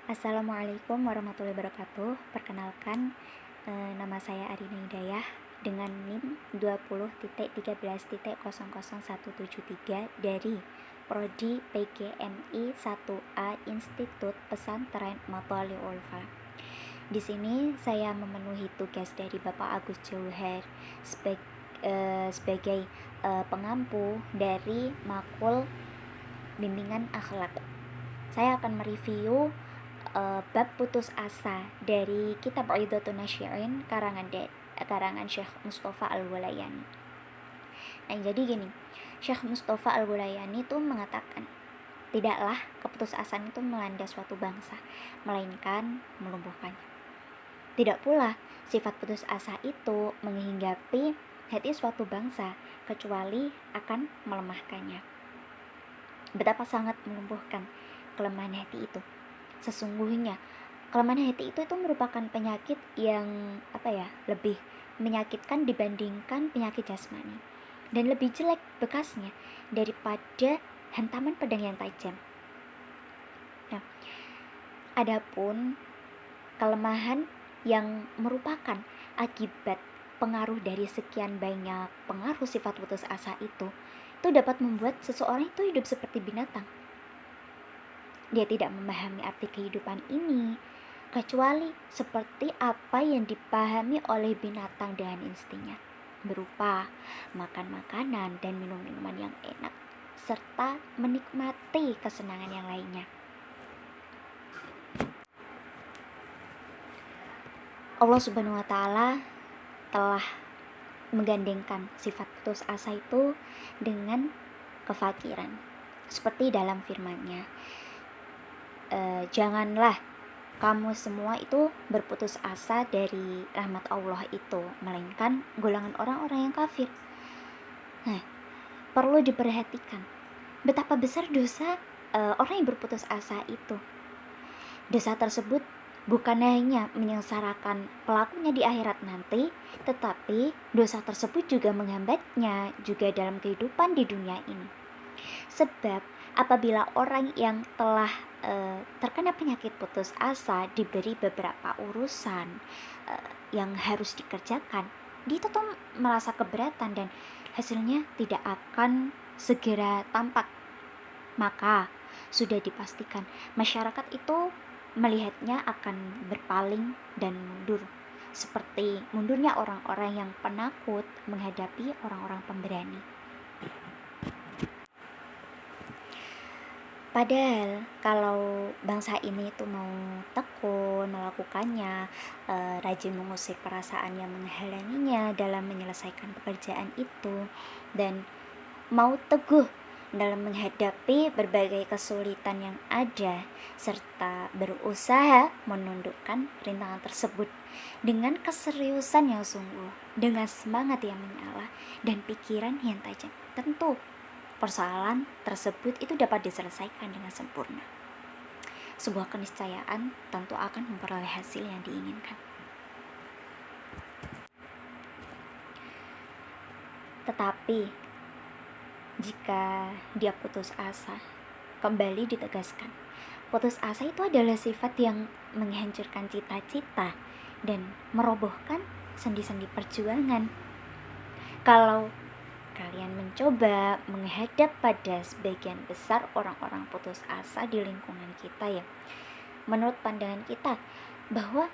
Assalamualaikum warahmatullahi wabarakatuh. Perkenalkan, nama saya Arina Hidayah dengan NIM 20.13.00173 dari Prodi PGMI 1A Institut Pesantren Mathaliul Ulfa. Di sini saya memenuhi tugas dari Bapak Agus Jauhar sebagai pengampu dari makul bimbingan akhlak. Saya akan mereview bab putus asa dari kitab Idhatun Nasyirin karangan Syekh Mustafa Al-Walayani. Nah, jadi gini, Syekh Mustafa Al-Walayani itu mengatakan, tidaklah keputusasaan itu melanda suatu bangsa, melainkan melumpuhkannya. Tidak pula sifat putus asa itu menghinggapi hati suatu bangsa, kecuali akan melemahkannya. Betapa sangat melumpuhkan kelemahan hati itu. Sesungguhnya kelemahan hati itu merupakan penyakit yang lebih menyakitkan dibandingkan penyakit jasmani, dan lebih jelek bekasnya daripada hantaman pedang yang tajam. Nah, adapun kelemahan yang merupakan akibat pengaruh dari sekian banyak pengaruh sifat putus asa itu dapat membuat seseorang itu hidup seperti binatang. Dia tidak memahami arti kehidupan ini, kecuali seperti apa yang dipahami oleh binatang dengan instingnya, berupa makan makanan dan minum minuman yang enak, serta menikmati kesenangan yang lainnya. Allah Subhanahu wa Ta'ala telah menggandengkan sifat putus asa itu dengan kefakiran, seperti dalam firman-Nya, janganlah kamu semua itu berputus asa dari rahmat Allah itu, melainkan golongan orang-orang yang kafir. Nah, perlu diperhatikan betapa besar dosa orang yang berputus asa itu. Dosa tersebut bukan hanya menyengsarakan pelakunya di akhirat nanti, tetapi dosa tersebut juga menghambatnya juga dalam kehidupan di dunia ini. Sebab apabila orang yang telah terkena penyakit putus asa diberi beberapa urusan yang harus dikerjakan, dia tetap merasa keberatan dan hasilnya tidak akan segera tampak. Maka sudah dipastikan masyarakat itu melihatnya akan berpaling dan mundur, seperti mundurnya orang-orang yang penakut menghadapi orang-orang pemberani. Padahal kalau bangsa ini itu mau tekun melakukannya, rajin mengusir perasaan yang menghalanginya dalam menyelesaikan pekerjaan itu, dan mau teguh dalam menghadapi berbagai kesulitan yang ada, serta berusaha menundukkan rintangan tersebut dengan keseriusan yang sungguh, dengan semangat yang menyala, dan pikiran yang tajam, tentu persoalan tersebut itu dapat diselesaikan dengan sempurna. Sebuah keniscayaan tentu akan memperoleh hasil yang diinginkan. Tetapi jika dia putus asa, kembali ditegaskan, putus asa itu adalah sifat yang menghancurkan cita-cita dan merobohkan sendi-sendi perjuangan. Kalau kalian mencoba menghadap pada sebagian besar orang-orang putus asa di lingkungan kita, ya, menurut pandangan kita bahwa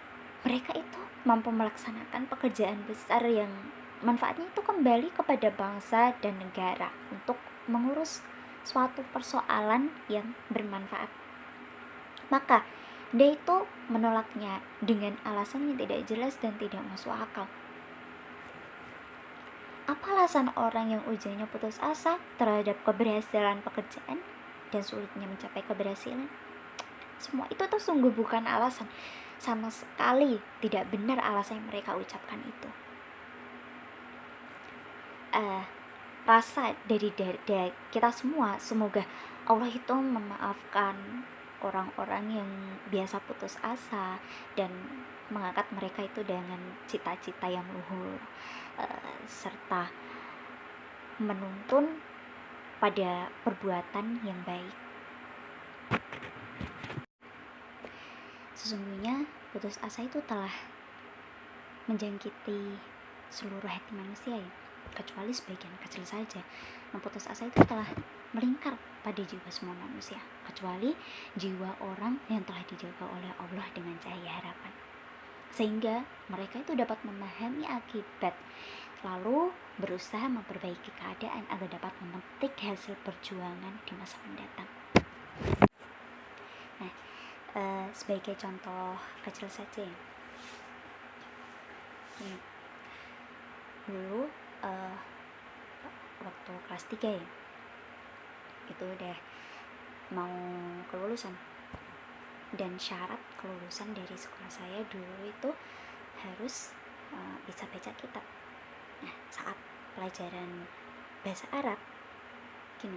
mereka itu mampu melaksanakan pekerjaan besar yang manfaatnya itu kembali kepada bangsa dan negara untuk mengurus suatu persoalan yang bermanfaat, maka dia itu menolaknya dengan alasan yang tidak jelas dan tidak masuk akal. Apa alasan orang yang ujiannya putus asa terhadap keberhasilan pekerjaan dan sulitnya mencapai keberhasilan? Semua itu tuh sungguh bukan alasan. Sama sekali tidak benar alasan yang mereka ucapkan itu. Rasa dari kita semua, semoga Allah itu memaafkan orang-orang yang biasa putus asa dan mengangkat mereka itu dengan cita-cita yang luhur, serta menuntun pada perbuatan yang baik. Sesungguhnya putus asa itu telah menjangkiti seluruh hati manusia ya, kecuali sebagian kecil saja. Putus asa itu telah melingkar pada jiwa semua manusia, kecuali jiwa orang yang telah dijaga oleh Allah dengan cahaya harapan, sehingga mereka itu dapat memahami akibat, lalu berusaha memperbaiki keadaan agar dapat memetik hasil perjuangan di masa mendatang. Nah, sebagai contoh kecil saja ya, dulu waktu kelas 3 ya, itu udah mau kelulusan, dan syarat kelulusan dari sekolah saya dulu itu harus bisa baca kitab. Nah, saat pelajaran bahasa Arab gini,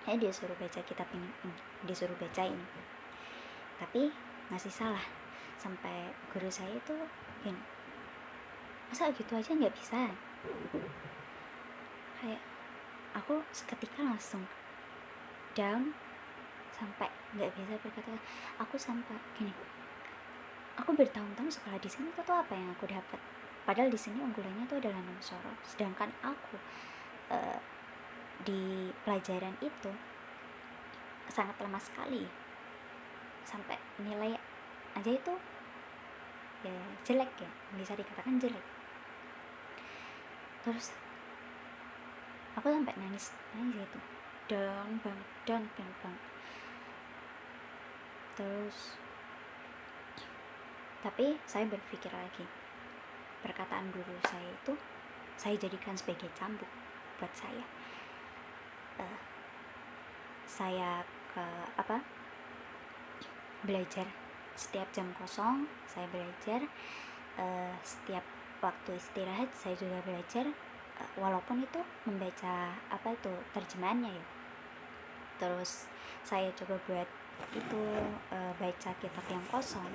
saya disuruh baca kitab ini, disuruh baca ini, tapi masih salah. Sampai guru saya itu gini, masa gitu aja nggak bisa? Kayak aku seketika langsung down, sampai nggak bisa berkata. Aku sampai gini, aku bertahun-tahun sekolah di sini tuh apa yang aku dapat? Padahal di sini unggulannya tuh adalah 6 sorot, sedangkan aku di pelajaran itu sangat lemah sekali, sampai nilai aja itu ya jelek ya, bisa dikatakan jelek. Terus aku sampai nangis itu, down banget. Terus tapi saya berpikir lagi, perkataan guru saya itu saya jadikan sebagai cambuk buat saya. Saya belajar setiap jam kosong, saya belajar setiap waktu istirahat saya juga belajar, walaupun itu membaca terjemahannya ya. Terus saya coba buat itu baca kitab yang kosong,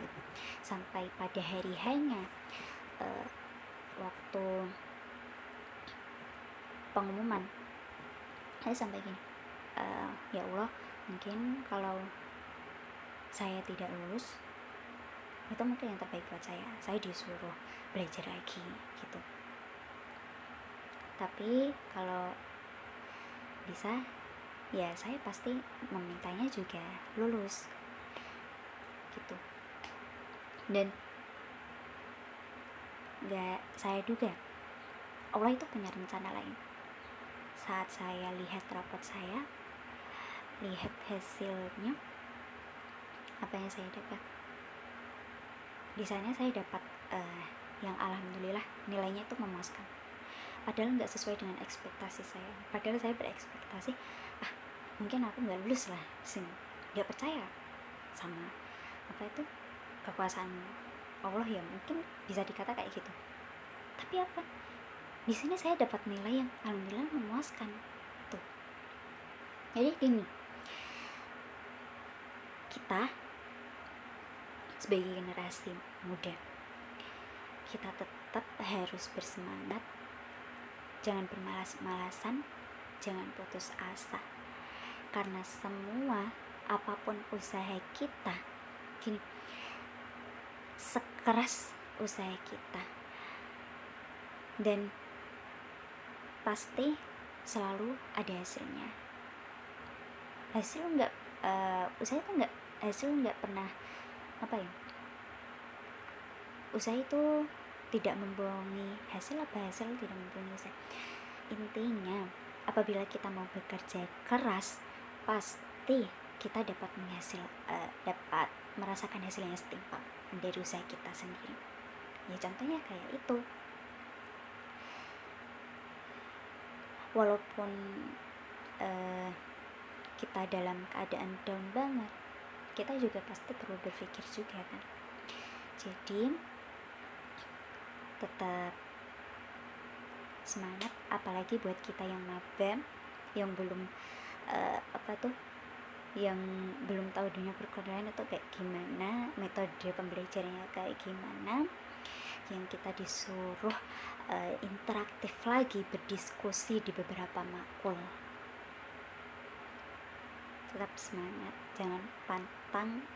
sampai pada hari hanya waktu pengumuman saya sampai gini, ya Allah, mungkin kalau saya tidak lulus itu mungkin yang terbaik buat saya disuruh belajar lagi gitu. Tapi kalau bisa ya saya pasti memintanya juga lulus gitu. Dan gak saya duga Allah itu punya rencana lain. Saat saya lihat rapot saya, lihat hasilnya, apa yang saya dapat di sana, saya dapat yang alhamdulillah nilainya itu memuaskan. Padahal nggak sesuai dengan ekspektasi saya. Padahal saya berekspektasi mungkin aku nggak lulus lah sini, nggak percaya sama kekuasaan Allah ya, mungkin bisa dikata kayak gitu. Tapi apa, di sini saya dapat nilai yang alhamdulillah memuaskan tuh. Jadi gini, kita sebagai generasi muda, kita tetap harus bersemangat, jangan bermalas-malasan, jangan putus asa, karena semua apapun usaha kita gini, sekeras usaha kita, dan pasti selalu ada hasilnya. Hasil nggak usaha itu nggak, hasil nggak pernah usaha itu tidak membohongi hasil, hasil tidak membohongi usaha. Intinya apabila kita mau bekerja keras, pasti kita dapat dapat merasakan hasil yang setimpal dari usaha kita sendiri. Ya contohnya kayak itu. Walaupun kita dalam keadaan down banget, kita juga pasti perlu berpikir juga kan. Jadi tetap semangat, apalagi buat kita yang maba, yang belum yang belum tahu dunia perkuliahan itu kayak gimana, metode pembelajarannya kayak gimana, yang kita disuruh interaktif lagi, berdiskusi di beberapa makul. Tetap semangat, jangan pantang